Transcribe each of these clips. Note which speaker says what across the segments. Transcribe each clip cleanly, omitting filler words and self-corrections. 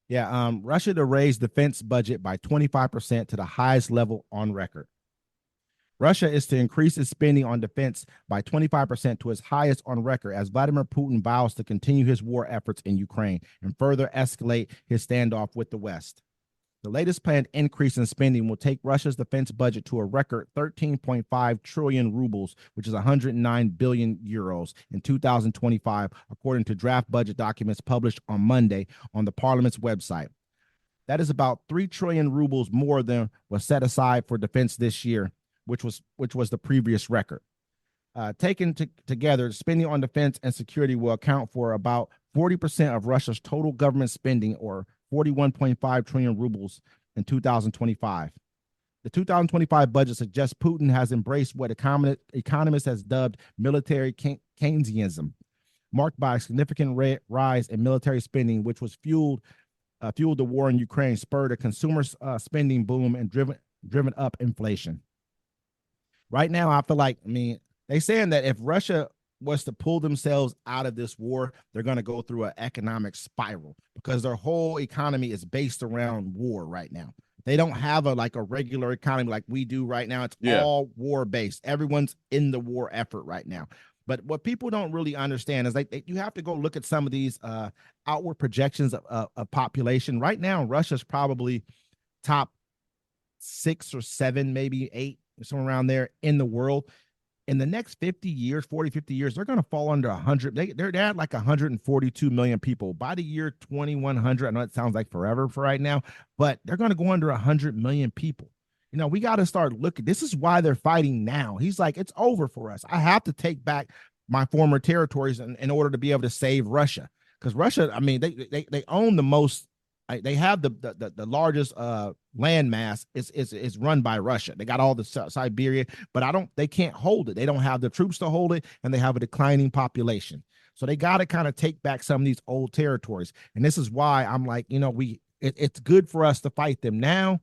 Speaker 1: Yeah, Russia to raise defense budget by 25% to the highest level on record. Russia is to increase its spending on defense by 25% to its highest on record as Vladimir Putin vows to continue his war efforts in Ukraine and further escalate his standoff with the West. The latest planned increase in spending will take Russia's defense budget to a record 13.5 trillion rubles, which is 109 billion euros in 2025, according to draft budget documents published on Monday on the parliament's website. That is about 3 trillion rubles more than was set aside for defense this year, which was the previous record. Taken together, spending on defense and security will account for about 40% of Russia's total government spending, or 41.5 trillion rubles in 2025. The 2025 budget suggests Putin has embraced what economists has dubbed military Keynesianism, marked by a significant rise in military spending, which was fueled the war in Ukraine, spurred a consumer spending boom, and driven up inflation. Right now, I feel like, they saying that if Russia was to pull themselves out of this war, they're going to go through an economic spiral because their whole economy is based around war right now. They don't have a regular economy like we do right now. It's all war based. Everyone's in the war effort right now. But what people don't really understand is you have to go look at some of these outward projections of population. Right now, Russia's probably top 6 or 7, maybe 8, somewhere around there in the world. In the next 50 years, 40, 50 years, they're going to fall under 100. They're at like 142 million people. By the year 2100, I know it sounds like forever for right now, but they're going to go under 100 million people. We got to start looking. This is why they're fighting now. He's like, it's over for us. I have to take back my former territories in order to be able to save Russia. Because Russia, they own the most. They have the largest land mass is run by Russia. They got all the Siberia, but they can't hold it. They don't have the troops to hold it, and they have a declining population. So they got to kind of take back some of these old territories. And this is why I'm like, it's good for us to fight them now,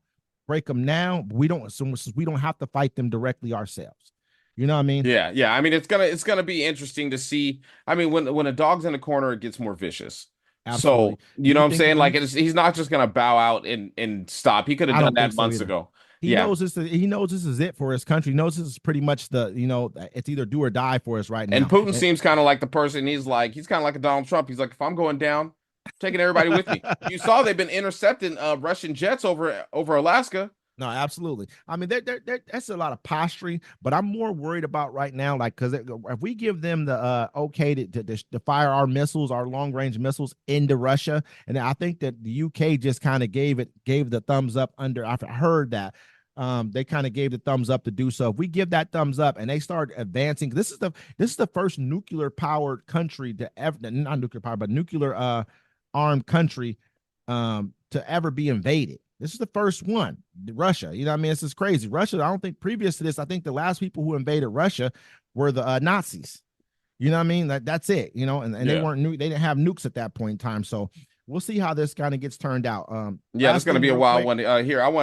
Speaker 1: break them now. But we don't have to fight them directly ourselves. You know what I mean?
Speaker 2: Yeah, yeah. I mean, it's gonna be interesting to see. I mean, when a dog's in the corner, it gets more vicious.
Speaker 1: Absolutely.
Speaker 2: So,
Speaker 1: Do
Speaker 2: you know
Speaker 1: you
Speaker 2: what I'm
Speaker 1: think
Speaker 2: saying? Like, he's not just gonna bow out and stop. He could have
Speaker 1: I
Speaker 2: done
Speaker 1: don't think
Speaker 2: that
Speaker 1: so
Speaker 2: months
Speaker 1: either.
Speaker 2: ago.
Speaker 1: He
Speaker 2: Yeah.
Speaker 1: knows this. He knows this is it for his country. He knows this is pretty much it's either do or die for us right
Speaker 2: And
Speaker 1: now.
Speaker 2: Putin seems kind of like the person. He's kind of like a Donald Trump. He's like, if I'm going down, I'm taking everybody with me. You saw they've been intercepting Russian jets over Alaska.
Speaker 1: No, absolutely. That's a lot of posturing, but I'm more worried about right now, because if we give them the okay to fire our missiles, our long range missiles into Russia, and I think that the UK just kind of gave the thumbs up under. I heard that they kind of gave the thumbs up to do so. If we give that thumbs up and they start advancing, this is the first nuclear powered country to ever, not nuclear powered, but nuclear armed country to ever be invaded. This is the first one, Russia. This is crazy. Russia, I don't think previous to this, I think the last people who invaded Russia were the Nazis. You know what I mean? That's it, and they
Speaker 2: Yeah.
Speaker 1: weren't they didn't have nukes at that point in time. So we'll see how this kind of gets turned out.
Speaker 2: Yeah, that's
Speaker 1: Last
Speaker 2: gonna
Speaker 1: thing
Speaker 2: be a
Speaker 1: real
Speaker 2: wild
Speaker 1: quick.
Speaker 2: one. Here, I want